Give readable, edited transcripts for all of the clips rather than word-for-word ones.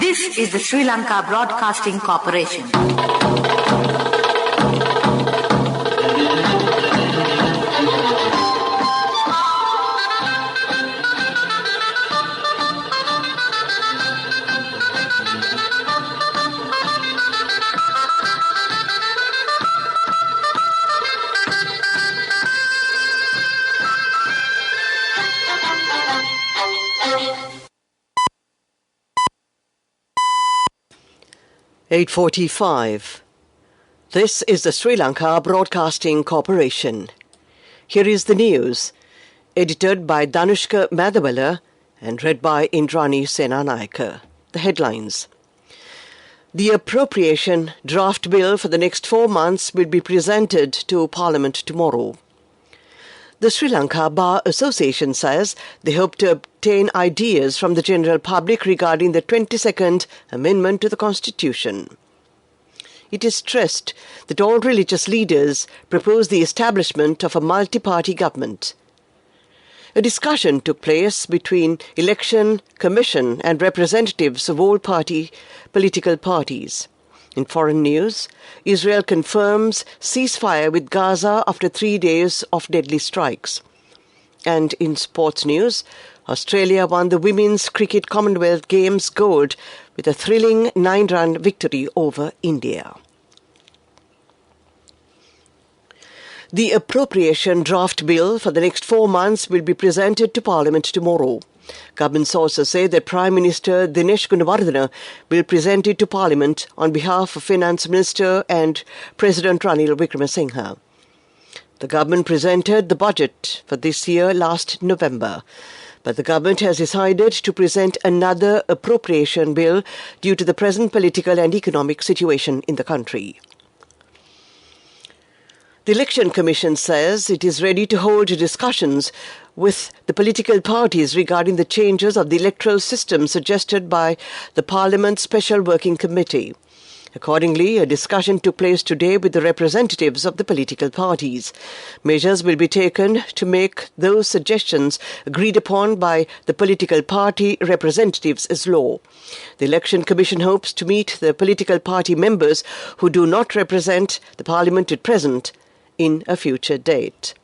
This is the Sri Lanka Broadcasting Corporation. (8:45). This is the Sri Lanka Broadcasting Corporation. Here is the news, edited by Danushka Madhavella and read by Indrani Senanayake. The headlines. The appropriation draft bill for the next 4 months will be presented to Parliament tomorrow. The Sri Lanka Bar Association says they hope to obtain ideas from the general public regarding the 22nd Amendment to the Constitution. It is stressed that all religious leaders propose the establishment of a multi-party government. A discussion took place between Election Commission and representatives of all political parties. In foreign news, Israel confirms ceasefire with Gaza after 3 days of deadly strikes. And in sports news, Australia won the Women's Cricket Commonwealth Games gold with a thrilling 9-run victory over India. The appropriation draft bill for the next 4 months will be presented to Parliament tomorrow. Government sources say that Prime Minister Dinesh Gunawardena will present it to Parliament on behalf of Finance Minister and President Ranil Wickremesinghe. The government presented the budget for this year last November, but the government has decided to present another appropriation bill due to the present political and economic situation in the country. The Election Commission says it is ready to hold discussions with the political parties regarding the changes of the electoral system suggested by the Parliament Special Working Committee. Accordingly, a discussion took place today with the representatives of the political parties. Measures will be taken to make those suggestions agreed upon by the political party representatives as law. The Election Commission hopes to meet the political party members who do not represent the Parliament at present in a future date.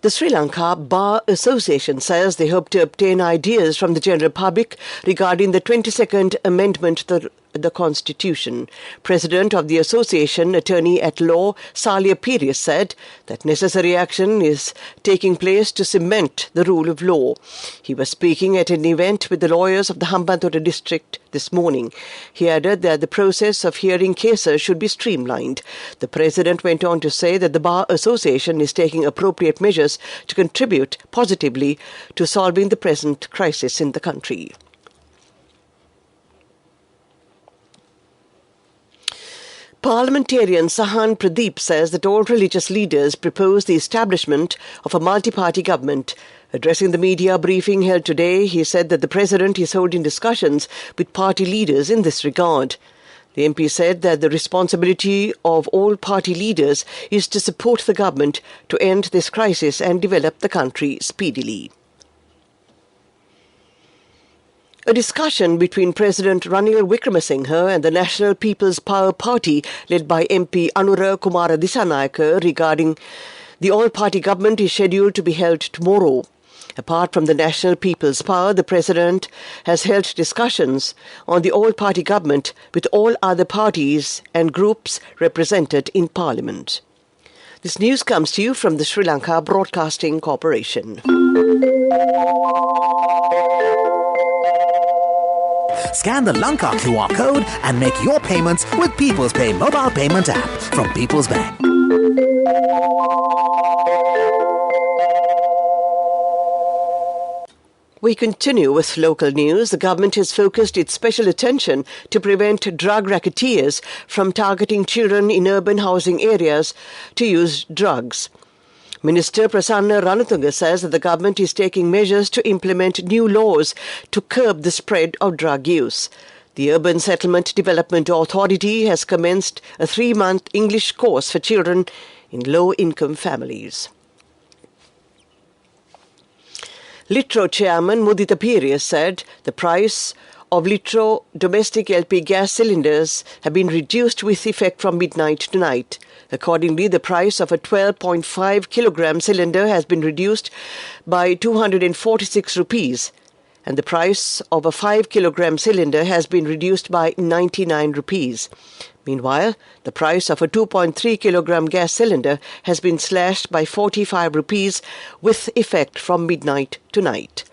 The Sri Lanka Bar Association says they hope to obtain ideas from the general public regarding the 22nd Amendment to the Constitution. President of the association, Attorney at Law Salia Pirius, said that necessary action is taking place to cement the rule of law. He was speaking at an event with the lawyers of the Hambantota district this morning. He added that the process of hearing cases should be streamlined. The president went on to say that the Bar Association is taking appropriate measures to contribute positively to solving the present crisis in the country. Parliamentarian Sahan Pradeep says that all religious leaders propose the establishment of a multi-party government. Addressing the media briefing held today, he said that the President is holding discussions with party leaders in this regard. The MP said that the responsibility of all party leaders is to support the government to end this crisis and develop the country speedily. A discussion between President Ranil Wickremesinghe and the National People's Power Party, led by MP Anura Kumara Dissanayake, regarding the all-party government is scheduled to be held tomorrow. Apart from the National People's Power, the President has held discussions on the all-party government with all other parties and groups represented in Parliament. This news comes to you from the Sri Lanka Broadcasting Corporation. Scan the Lanka QR code and make your payments with People's Pay mobile payment app from People's Bank. We continue with local news. The government has focused its special attention to prevent drug racketeers from targeting children in urban housing areas to use drugs. Minister Prasanna Ranatunga says that the government is taking measures to implement new laws to curb the spread of drug use. The Urban Settlement Development Authority has commenced a 3-month English course for children in low-income families. Litro chairman Mudita Piri said the price of Litro domestic LP gas cylinders have been reduced with effect from midnight tonight. Accordingly, the price of a 12.5 kilogram cylinder has been reduced by 246 rupees, and the price of a 5 kilogram cylinder has been reduced by 99 rupees. Meanwhile, the price of a 2.3 kilogram gas cylinder has been slashed by 45 rupees with effect from midnight tonight.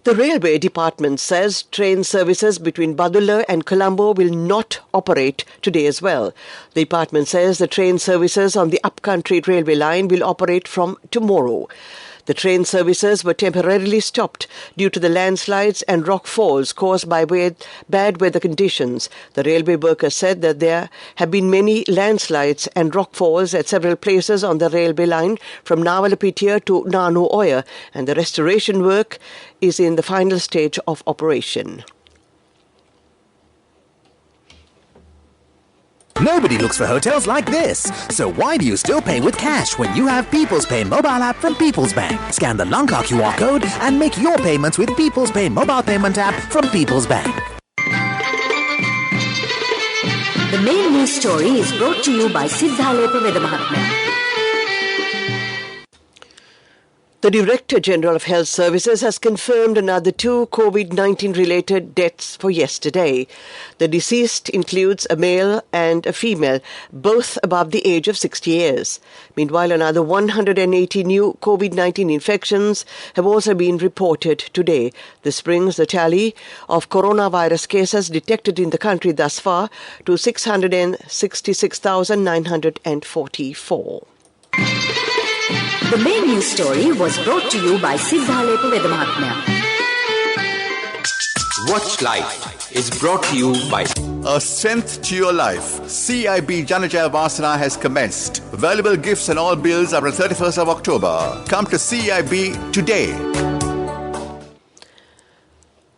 The Railway Department says train services between Badulla and Colombo will not operate today as well. The department says the train services on the upcountry railway line will operate from tomorrow. The train services were temporarily stopped due to the landslides and rock falls caused by bad weather conditions. The railway workers said that there have been many landslides and rock falls at several places on the railway line from Nawalapitiya to Nanu Oya, and the restoration work is in the final stage of operation. Nobody looks for hotels like this. So why do you still pay with cash when you have People's Pay mobile app from People's Bank? Scan the Lanka QR code and make your payments with People's Pay mobile payment app from People's Bank. The main news story is brought to you by Siddhalepa Vedamahatmya. The Director General of Health Services has confirmed another 2 COVID-19 related deaths for yesterday. The deceased includes a male and a female, both above the age of 60 years. Meanwhile, another 180 new COVID-19 infections have also been reported today. This brings the tally of coronavirus cases detected in the country thus far to 666,944. The main news story was brought to you by Siddhalepa Vedamahatmya. Watch Life is brought to you by A Strength to Your Life. CIB Janajaya Vasana has commenced. Valuable gifts and all bills are on 31st of October. Come to CIB today.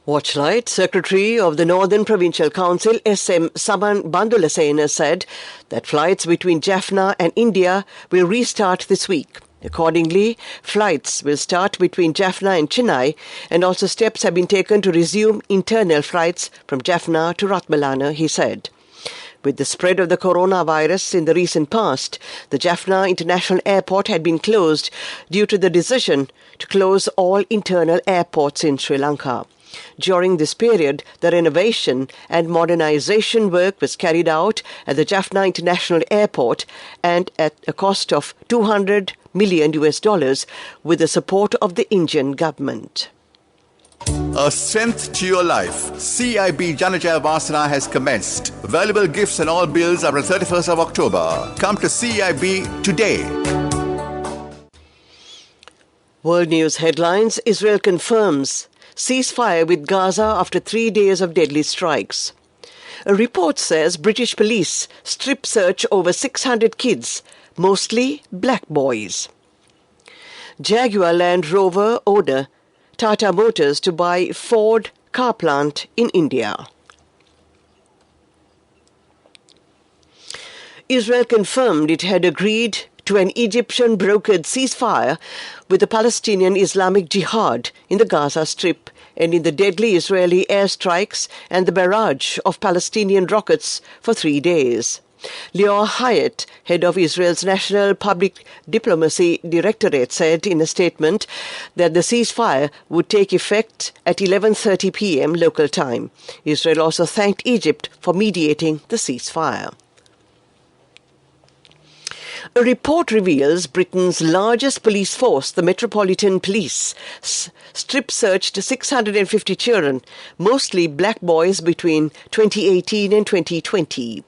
Watchlight Secretary of the Northern Provincial Council SM Saban Bandulasena said that flights between Jaffna and India will restart this week. Accordingly, flights will start between Jaffna and Chennai, and also steps have been taken to resume internal flights from Jaffna to Ratmalana, he said. With the spread of the coronavirus in the recent past, the Jaffna International Airport had been closed due to the decision to close all internal airports in Sri Lanka. During this period, the renovation and modernization work was carried out at the Jaffna International Airport and at a cost of $200 million with the support of the Indian government. A Strength to Your Life. CIB Janajaya Vasana has commenced. Valuable gifts and all bills are on 31st of October. Come to CIB today. World News headlines: Israel confirms ceasefire with Gaza after 3 days of deadly strikes. A report says British police strip search over 600 kids, mostly black boys. Jaguar Land Rover order Tata Motors to buy Ford car plant in India. Israel confirmed it had agreed to an Egyptian brokered ceasefire with the Palestinian Islamic Jihad in the Gaza Strip, ending the deadly Israeli airstrikes and the barrage of Palestinian rockets for 3 days. Lior Hayat, head of Israel's National Public Diplomacy Directorate, said in a statement that the ceasefire would take effect at 11:30 p.m. local time. Israel also thanked Egypt for mediating the ceasefire. A report reveals Britain's largest police force, the Metropolitan Police, strip-searched 650 children, mostly black boys between 2018 and 2020.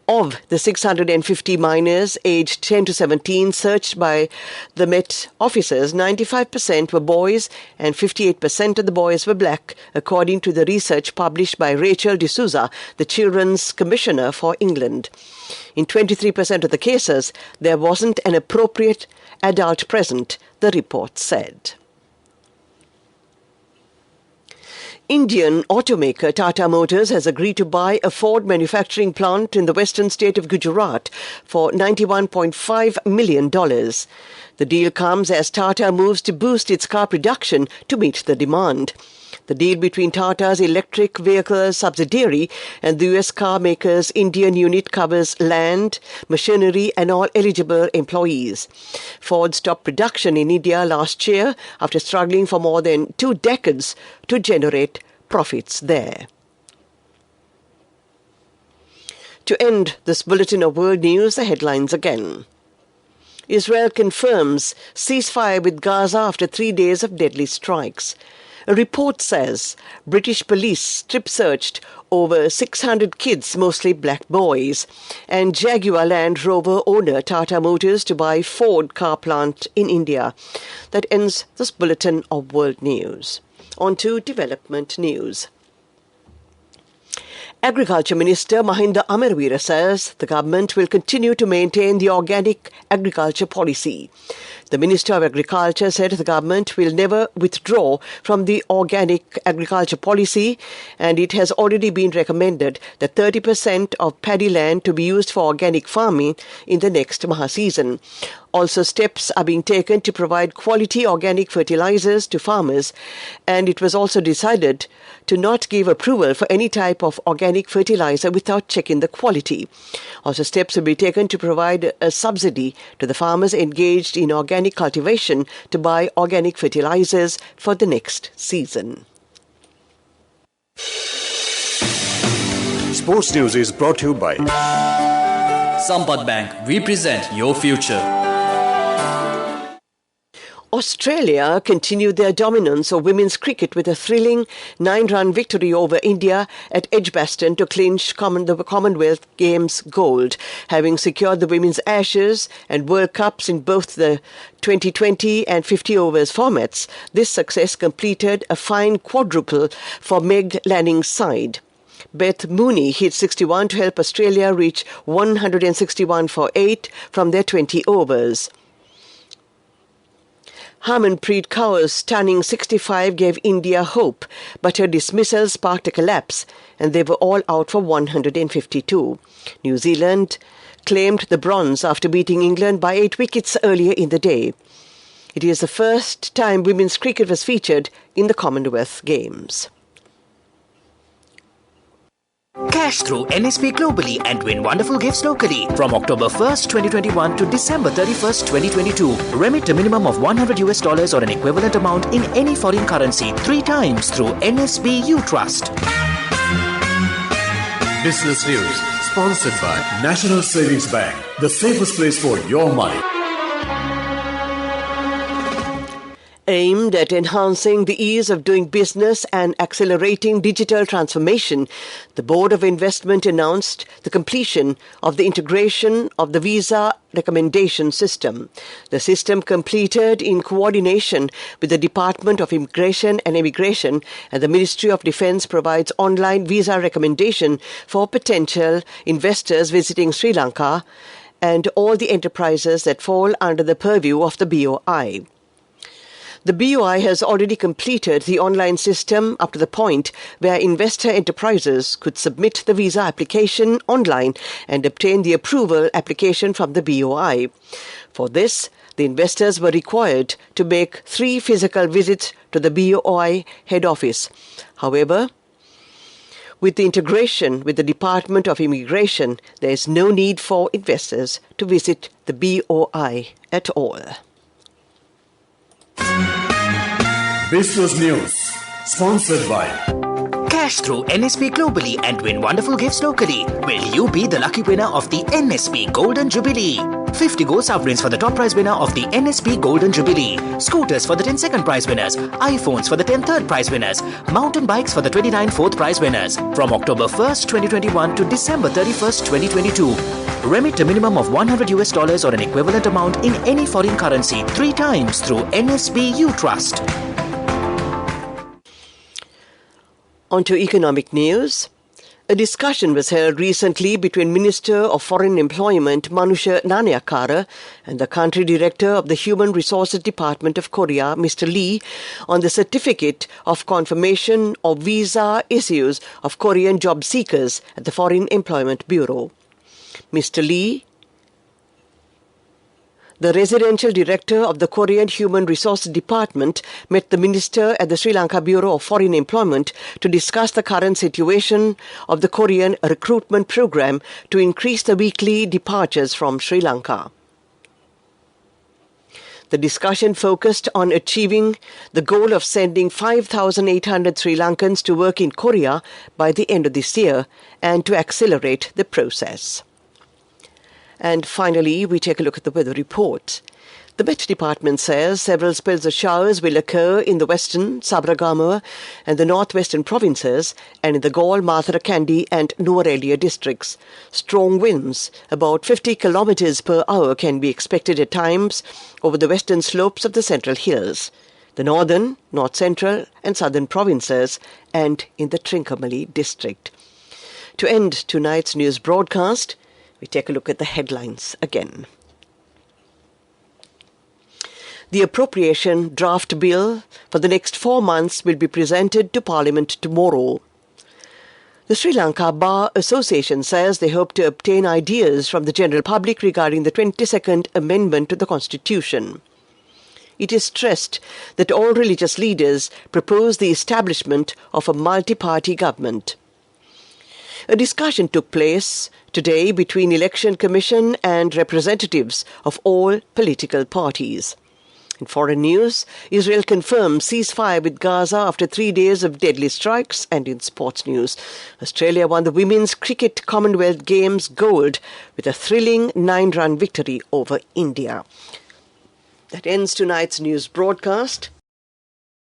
Of the 650 minors aged 10 to 17 searched by the Met officers, 95% were boys and 58% of the boys were black, according to the research published by Rachel D'Souza, the Children's Commissioner for England. In 23% of the cases, there wasn't an appropriate adult present, the report said. Indian automaker Tata Motors has agreed to buy a Ford manufacturing plant in the western state of Gujarat for $91.5 million. The deal comes as Tata moves to boost its car production to meet the demand. The deal between Tata's electric vehicle subsidiary and the US car maker's Indian unit covers land, machinery and all eligible employees. Ford stopped production in India last year after struggling for more than 2 decades to generate profits there. To end this bulletin of world news, the headlines again. Israel confirms ceasefire with Gaza after 3 days of deadly strikes. A report says British police strip-searched over 600 kids, mostly black boys, and Jaguar Land Rover owner Tata Motors to buy Ford car plant in India. That ends this bulletin of world news. On to development news. Agriculture Minister Mahinda Amarveera says the government will continue to maintain the organic agriculture policy. The Minister of Agriculture said the government will never withdraw from the organic agriculture policy, and it has already been recommended that 30% of paddy land to be used for organic farming in the next Maha season. Also, steps are being taken to provide quality organic fertilizers to farmers, and it was also decided to not give approval for any type of organic fertilizer without checking the quality. Also, steps will be taken to provide a subsidy to the farmers engaged in organic cultivation to buy organic fertilizers for the next season. Sports News is brought to you by Sampath Bank. We present your future. Australia continued their dominance of women's cricket with a thrilling 9-run victory over India at Edgbaston to clinch the Commonwealth Games gold, having secured the Women's Ashes and World Cups in both the 2020 and 50 overs formats. This success completed a fine quadruple for Meg Lanning's side. Beth Mooney hit 61 to help Australia reach 161 for 8 from their 20 overs. Harmanpreet Kaur's stunning 65 gave India hope, but her dismissal sparked a collapse, and they were all out for 152. New Zealand claimed the bronze after beating England by 8 wickets earlier in the day. It is the first time women's cricket was featured in the Commonwealth Games. Cash through NSP globally and win wonderful gifts locally. From October 1st, 2021 to December 31st, 2022, remit a minimum of $100 or an equivalent amount in any foreign currency 3 times through NSB U Trust. Business News, sponsored by National Savings Bank, the safest place for your money. Aimed at enhancing the ease of doing business and accelerating digital transformation, the Board of Investment announced the completion of the integration of the visa recommendation system. The system, completed in coordination with the Department of Immigration and Immigration and the Ministry of Defence, provides online visa recommendation for potential investors visiting Sri Lanka and all the enterprises that fall under the purview of the BOI. The BOI has already completed the online system up to the point where investor enterprises could submit the visa application online and obtain the approval application from the BOI. For this, the investors were required to make 3 physical visits to the BOI head office. However, with the integration with the Department of Immigration, there is no need for investors to visit the BOI at all. Business News, sponsored by Cash through NSP globally and win wonderful gifts locally. Will you be the lucky winner of the NSP Golden Jubilee? 50 gold sovereigns for the top prize winner of the NSP Golden Jubilee. Scooters for the 10 second prize winners. iPhones for the 10 third prize winners. Mountain bikes for the 29 fourth prize winners. From October 1st, 2021 to December 31st, 2022. Remit a minimum of $100 or an equivalent amount in any foreign currency 3 times through NSB U Trust. On to economic news. A discussion was held recently between Minister of Foreign Employment Manusha Nanayakkara and the country director of the Human Resources Department of Korea, Mr. Lee, on the certificate of confirmation of visa issues of Korean job seekers at the Foreign Employment Bureau. Mr. Lee, the residential director of the Korean Human Resources Department, met the minister at the Sri Lanka Bureau of Foreign Employment to discuss the current situation of the Korean recruitment program to increase the weekly departures from Sri Lanka. The discussion focused on achieving the goal of sending 5,800 Sri Lankans to work in Korea by the end of this year and to accelerate the process. And finally, we take a look at the weather report. The Met Department says several spells of showers will occur in the western, Sabaragamuwa and the northwestern provinces and in the Galle, Mathura, Kandy and Nuwara districts. Strong winds, about 50 kilometers per hour, can be expected at times over the western slopes of the Central Hills, the northern, north central and southern provinces and in the Trincomalee district. To end tonight's news broadcast, we take a look at the headlines again. The appropriation draft bill for the next 4 months will be presented to Parliament tomorrow. The Sri Lanka Bar Association says they hope to obtain ideas from the general public regarding the 22nd Amendment to the Constitution. It is stressed that all religious leaders propose the establishment of a multi-party government. A discussion took place today between Election Commission and representatives of all political parties. In foreign news, Israel confirms ceasefire with Gaza after 3 days of deadly strikes. And in sports news, Australia won the Women's Cricket Commonwealth Games gold with a thrilling 9-run victory over India. That ends tonight's news broadcast.